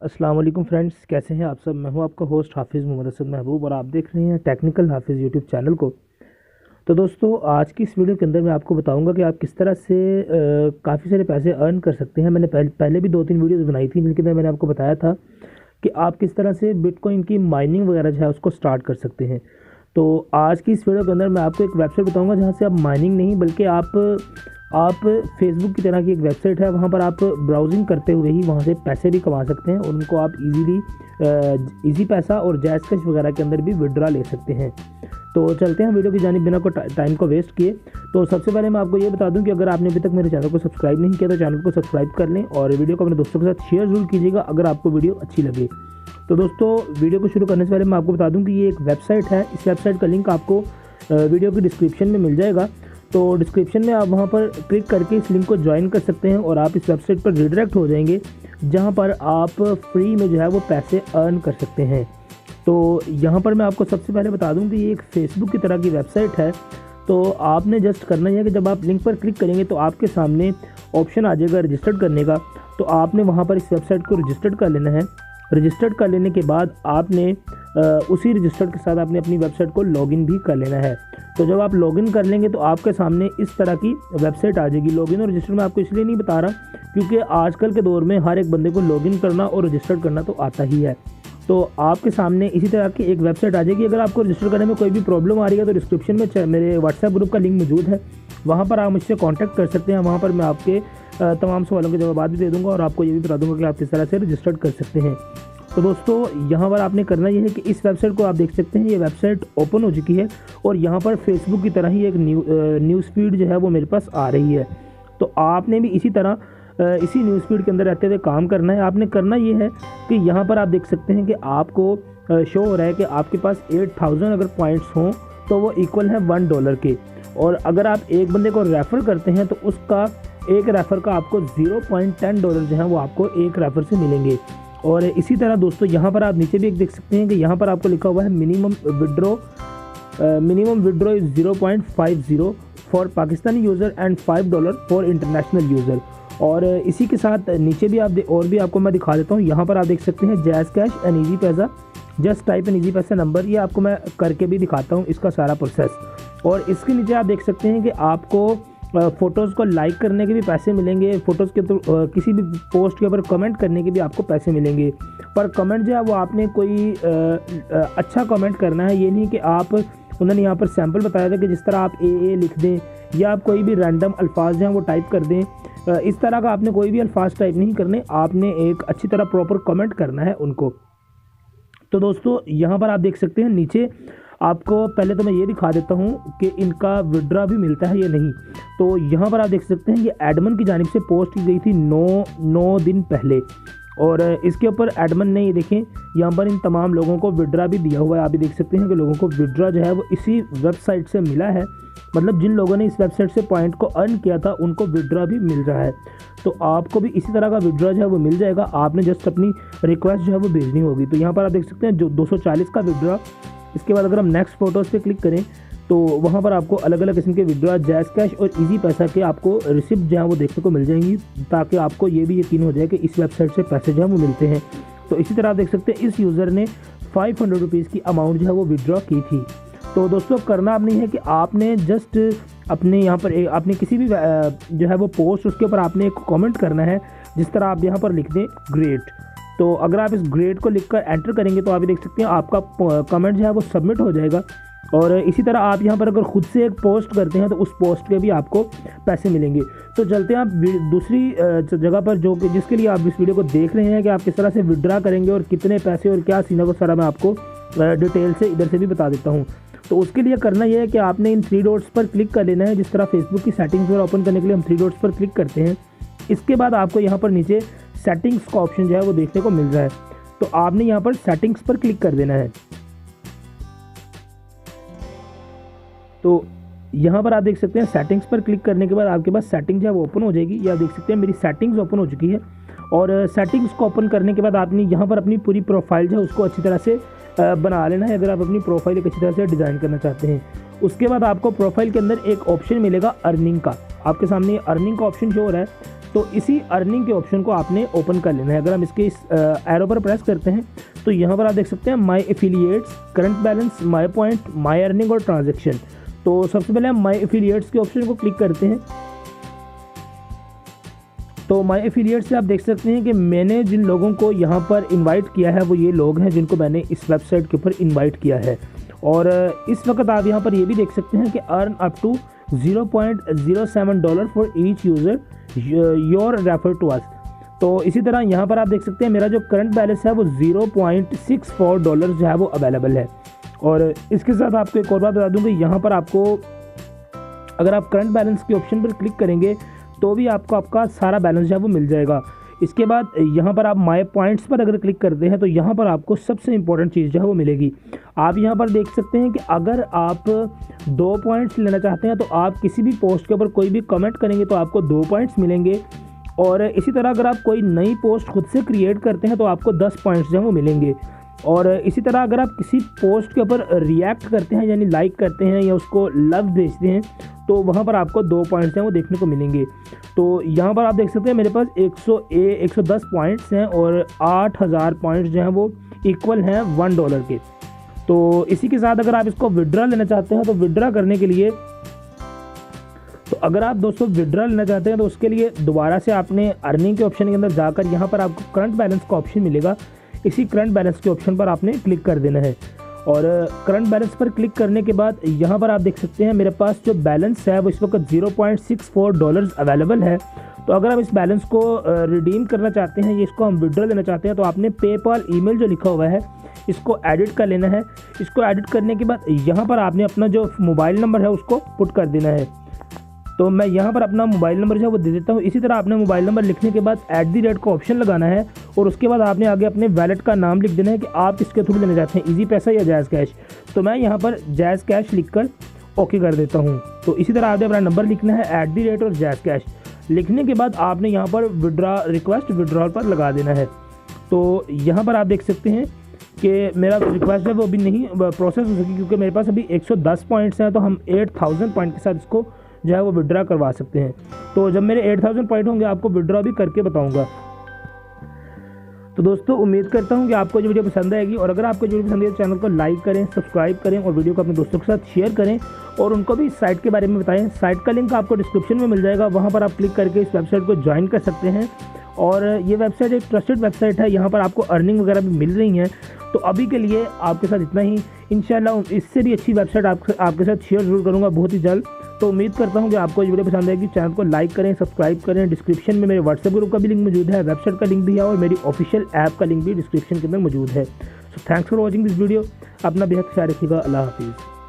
अस्सलाम वालेकुम फ्रेंड्स, कैसे हैं आप सब। मैं हूं आपका होस्ट हाफिज़ मोहम्मद असद महबूब और आप देख रहे हैं टेक्निकल हाफिज़ यूट्यूब चैनल को। तो दोस्तों, आज की इस वीडियो के अंदर मैं आपको बताऊंगा कि आप किस तरह से काफ़ी सारे पैसे अर्न कर सकते हैं। मैंने पहले भी 2-3 वीडियोस बनाई थी जिनके अंदर मैंने आपको बताया था कि आप किस तरह से बिटकॉइन की माइनिंग वगैरह जो है उसको स्टार्ट कर सकते हैं। तो आज की इस वीडियो के अंदर मैं आपको एक वेबसाइट बताऊंगा जहां से आप माइनिंग नहीं बल्कि आप फेसबुक की तरह की एक वेबसाइट है, वहाँ पर आप ब्राउजिंग करते हुए ही वहाँ से पैसे भी कमा सकते हैं और उनको आप इजी पैसा और जैज़ कैश वगैरह के अंदर भी विड्रा ले सकते हैं। तो चलते हैं वीडियो की जानिब बिना को टाइम को वेस्ट किए। तो सबसे पहले मैं आपको ये बता दूं कि अगर आपने अभी तक मेरे चैनल को सब्सक्राइब नहीं किया तो चैनल को सब्सक्राइब कर लें और वीडियो को अपने दोस्तों के साथ शेयर जरूर कीजिएगा अगर आपको वीडियो अच्छी लगे। तो दोस्तों, वीडियो को शुरू करने से पहले मैं आपको बता दूं कि ये एक वेबसाइट है। इस वेबसाइट का लिंक आपको वीडियो की डिस्क्रिप्शन में मिल जाएगा। तो डिस्क्रिप्शन में आप वहां पर क्लिक करके इस लिंक को ज्वाइन कर सकते हैं और आप इस वेबसाइट पर रिडायरेक्ट हो जाएंगे जहां पर आप फ्री में जो है वो पैसे अर्न कर सकते हैं। तो यहाँ पर मैं आपको सबसे पहले बता दूं कि ये एक फेसबुक की तरह की वेबसाइट है। तो आपने जस्ट करना ही है कि जब आप लिंक पर क्लिक करेंगे तो आपके सामने ऑप्शन आ जाएगा रजिस्टर्ड करने का। तो आपने वहाँ पर इस वेबसाइट को रजिस्टर्ड कर लेना है। रजिस्टर्ड कर लेने के बाद आपने उसी रजिस्टर्ड के साथ आपने अपनी वेबसाइट को लॉगिन भी कर लेना है। तो जब आप लॉगिन कर लेंगे तो आपके सामने इस तरह की वेबसाइट आ जाएगी। लॉगिन और रजिस्टर मैं आपको इसलिए नहीं बता रहा क्योंकि आजकल के दौर में हर एक बंदे को लॉगिन करना और रजिस्टर्ड करना तो आता ही है। तो आपके सामने इसी तरह की एक वेबसाइट आ जाएगी। अगर आपको रजिस्टर करने में कोई भी प्रॉब्लम आ रही है तो डिस्क्रिप्शन में मेरे व्हाट्सएप ग्रुप का लिंक मौजूद है, वहाँ पर आप मुझसे कांटेक्ट कर सकते हैं। वहाँ पर मैं आपके तमाम सवालों के जवाब भी दे दूँगा और आपको ये भी बता दूँगा कि आप किस तरह से रजिस्टर्ड कर सकते हैं। तो दोस्तों, यहाँ पर आपने करना ये है कि इस वेबसाइट को आप देख सकते हैं, ये वेबसाइट ओपन हो चुकी है और यहाँ पर फेसबुक की तरह ही एक न्यूज़ फीड जो है वो मेरे पास आ रही है। तो आपने भी इसी तरह इसी न्यूज़ फीड के अंदर रहते हुए काम करना है। आपने करना ये है कि यहाँ पर आप देख सकते हैं कि आपको शो हो रहा है कि आपके पास 8000 अगर पॉइंट्स हों तो वो इक्वल है $1 के। और अगर आप एक बंदे को रेफ़र करते हैं तो उसका एक रेफ़र का आपको $0.10 जो है वो आपको एक रेफ़र से मिलेंगे। और इसी तरह दोस्तों, यहाँ पर आप नीचे भी एक देख सकते हैं कि यहाँ पर आपको लिखा हुआ है minimum withdraw is 0.50 for Pakistani user and $5 for international user. और इसी के साथ नीचे भी और भी आपको मैं दिखा देता हूँ। यहाँ पर आप देख सकते हैं जैज़ कैश एंड ईजी पैसा, जस्ट टाइप एन ईजी पैसा नंबर। ये आपको मैं करके भी दिखाता हूँ इसका सारा प्रोसेस। और इसके नीचे आप देख सकते हैं कि आपको फ़ोटोज़ को लाइक करने के भी पैसे मिलेंगे। फ़ोटोज़ के तो किसी भी पोस्ट के ऊपर कमेंट करने के भी आपको पैसे मिलेंगे। पर कमेंट जो है वो आपने कोई अच्छा कमेंट करना है। ये नहीं कि आप, उन्होंने यहाँ पर सैम्पल बताया था कि जिस तरह आप ए लिख दें या आप कोई भी रैंडम अल्फाज जो हैं वो टाइप कर दें। इस तरह का आपने कोई भी अल्फाज टाइप नहीं करने, आपने एक अच्छी तरह प्रॉपर कमेंट करना है उनको। तो दोस्तों, यहाँ पर आप देख सकते हैं नीचे आपको पहले तो मैं ये दिखा देता हूँ कि इनका विड्रा भी मिलता है या नहीं। तो यहाँ पर आप देख सकते हैं ये एडमन की जानिब से पोस्ट की गई थी 9 दिन पहले और इसके ऊपर एडमन ने ये देखें यहाँ पर इन तमाम लोगों को विड्रा भी दिया हुआ है। आप भी देख सकते हैं कि लोगों को विड्रा जो है वो इसी वेबसाइट से मिला है। मतलब जिन लोगों ने इस वेबसाइट से पॉइंट को अर्न किया था उनको विड्रा भी मिल रहा है। तो आपको भी इसी तरह का विड्रा जो है वो मिल जाएगा। आपने जस्ट अपनी रिक्वेस्ट जो है वो भेजनी होगी। तो यहाँ पर आप देख सकते हैं जो 240 का विड्रा। इसके बाद अगर हम नेक्स्ट फोटोज़ पे क्लिक करें तो वहाँ पर आपको अलग अलग किस्म के विड्रा, जैज़ कैश और इजी पैसा के आपको रिसिप्ट जो है वो देखने को मिल जाएंगी, ताकि आपको ये भी यकीन हो जाए कि इस वेबसाइट से पैसे जो है वो मिलते हैं। तो इसी तरह आप देख सकते हैं इस यूज़र ने 500 रुपीज़ की अमाउंट जो है वो विड्रॉ की थी। तो दोस्तों, करना आप नहीं है कि आपने जस्ट अपने यहाँ पर आपने किसी भी जो है वो पोस्ट, उसके ऊपर आपने एक कमेंट करना है। जिस तरह आप यहाँ पर लिख दें ग्रेट। तो अगर आप इस ग्रेड को लिखकर एंटर करेंगे तो आप देख सकते हैं आपका कमेंट जो है वो सबमिट हो जाएगा। और इसी तरह आप यहाँ पर अगर खुद से एक पोस्ट करते हैं तो उस पोस्ट के भी आपको पैसे मिलेंगे। तो चलते हैं आप दूसरी जगह पर जो कि जिसके लिए आप इस वीडियो को देख रहे हैं कि आप किस तरह से विड्रा करेंगे और कितने पैसे और क्या सीना को सारा मैं आपको डिटेल से इधर से भी बता देता हूँ। तो उसके लिए करना यह है कि आपने इन 3 डॉट्स पर क्लिक कर लेना है। जिस तरह फेसबुक की सेटिंग्स वगैरह ओपन करने के लिए हम 3 डॉट्स पर क्लिक करते हैं, इसके बाद आपको यहाँ पर नीचे सेटिंग्स का ऑप्शन जो है वो देखने को मिल रहा है। तो आपने यहाँ पर सेटिंग्स पर क्लिक कर देना है। तो यहाँ पर आप देख सकते हैं सेटिंग्स पर क्लिक करने के बाद आपके पास सेटिंग जो है वो ओपन हो जाएगी। या देख सकते हैं मेरी सेटिंग्स ओपन हो चुकी है। और सेटिंग्स को ओपन करने के बाद आपने यहाँ पर अपनी पूरी प्रोफाइल जो है उसको अच्छी तरह से बना लेना है, अगर आप अपनी प्रोफाइल एक अच्छी तरह से डिज़ाइन करना चाहते हैं। उसके बाद आपको प्रोफाइल के अंदर एक ऑप्शन मिलेगा अर्निंग का। आपके सामने अर्निंग का ऑप्शन जो हो रहा है तो इसी अर्निंग के ऑप्शन को आपने ओपन कर लेना है। अगर हम इसके इस एरो पर प्रेस करते हैं तो यहाँ पर आप देख सकते हैं my affiliates, current balance, my point, my earning और ट्रांजेक्शन। तो सबसे पहले हम माई एफिलिएट्स के ऑप्शन को क्लिक करते हैं। तो माई एफिलिएट्स से आप देख सकते हैं कि मैंने जिन लोगों को यहाँ पर इनवाइट किया है वो ये लोग हैं जिनको मैंने इस वेबसाइट के ऊपर इनवाइट किया है। और इस वक्त आप यहाँ पर ये भी देख सकते हैं कि earn up to $0.07 for each user your refer to us. तो इसी तरह यहाँ पर आप देख सकते हैं मेरा जो करंट बैलेंस है वो $0.64 जो है वो अवेलेबल है। और इसके साथ आपको एक और बात बता दूँ कि यहाँ पर आपको अगर आप करंट बैलेंस के ऑप्शन पर क्लिक करेंगे तो भी आपको आपका सारा बैलेंस जो है वो मिल जाएगा। इसके बाद यहाँ पर आप माई पॉइंट्स पर अगर क्लिक करते हैं तो यहाँ पर आपको सबसे इम्पोर्टेंट चीज़ जो है वो मिलेगी। आप यहाँ पर देख सकते हैं कि अगर आप 2 पॉइंट्स लेना चाहते हैं तो आप किसी भी पोस्ट के ऊपर कोई भी कमेंट करेंगे तो आपको 2 पॉइंट्स मिलेंगे। और इसी तरह अगर आप कोई नई पोस्ट खुद से क्रिएट करते हैं तो आपको 10 पॉइंट्स जो है वो मिलेंगे। और इसी तरह अगर आप किसी पोस्ट के ऊपर रिएक्ट करते हैं यानी लाइक करते हैं या उसको लव भेजते हैं तो वहाँ पर आपको 2 पॉइंट्स हैं वो देखने को मिलेंगे। तो यहाँ पर आप देख सकते हैं मेरे पास 110 पॉइंट्स हैं और 8000 पॉइंट्स जो हैं वो इक्वल हैं $1 के। तो इसी के साथ अगर आप इसको विड्रॉ लेना चाहते हैं तो विड्रॉ करने के लिए अगर आप दोस्तों विड्रॉ लेना चाहते हैं तो उसके लिए दोबारा से आपने अर्निंग के ऑप्शन के अंदर जाकर यहाँ पर आपको करंट बैलेंस का ऑप्शन मिलेगा। इसी करंट बैलेंस के ऑप्शन पर आपने क्लिक कर देना है। और करंट बैलेंस पर क्लिक करने के बाद यहाँ पर आप देख सकते हैं मेरे पास जो बैलेंस है वो इस वक्त $0.64 अवेलेबल है। तो अगर हम इस बैलेंस को रिडीम करना चाहते हैं, ये इसको हम विड्रॉ लेना चाहते हैं तो आपने पेपाल ईमेल जो लिखा हुआ है इसको एडिट कर लेना है। इसको एडिट करने के बाद यहाँ पर आपने अपना जो मोबाइल नंबर है उसको पुट कर देना है। तो मैं यहाँ पर अपना मोबाइल नंबर जो है वो दे देता हूँ। इसी तरह आपने मोबाइल नंबर लिखने के बाद @ का ऑप्शन लगाना है और उसके बाद आपने आगे अपने वैलेट का नाम लिख देना है कि आप किसके थ्रू लेना चाहते हैं, इजी पैसा या जायज़ कैश। तो मैं यहाँ पर जायज़ कैश लिखकर ओके कर देता हूँ। तो इसी तरह आपने अपना नंबर लिखना है @ और जायज़ कैश लिखने के बाद आपने यहाँ पर रिक्वेस्ट विड्रॉल पर लगा देना है। तो यहाँ पर आप देख सकते हैं कि मेरा रिक्वेस्ट है वो अभी नहीं प्रोसेस हो सकी क्योंकि मेरे पास अभी 110 पॉइंट्स हैं। तो हम 8000 पॉइंट के साथ इसको जो है वो विड्रॉ करवा सकते हैं। तो जब मेरे 8000 पॉइंट होंगे आपको विड्रॉ भी करके बताऊंगा। तो दोस्तों उम्मीद करता हूं कि आपको जो वीडियो पसंद आएगी और अगर आपको जो वीडियो पसंद है तो चैनल को लाइक करें, सब्सक्राइब करें और वीडियो को अपने दोस्तों के साथ शेयर करें और उनको भी साइट के बारे में बताएं। साइट का लिंक आपको डिस्क्रिप्शन में मिल जाएगा, वहाँ पर आप क्लिक करके इस वेबसाइट को ज्वाइन कर सकते हैं। और ये वेबसाइट एक ट्रस्टेड वेबसाइट है, यहाँ पर आपको अर्निंग वगैरह भी मिल रही हैं। तो अभी के लिए आपके साथ इतना ही। इंशाल्लाह इससे भी अच्छी वेबसाइट आपके साथ शेयर जरूर करूँगा बहुत ही जल्द। तो उम्मीद करता हूँ कि आपको ये वीडियो पसंद आएगी। चैनल को लाइक करें, सब्सक्राइब करें। डिस्क्रिप्शन में मेरे व्हाट्सएप ग्रुप का भी लिंक मौजूद है, वेबसाइट का लिंक भी है और मेरी ऑफिशियल ऐप का लिंक भी डिस्क्रिप्शन के अंदर मौजूद है। So thanks for watching this video. अपना बेहद ख्याल रखिएगा। अल्लाह हाफिज़।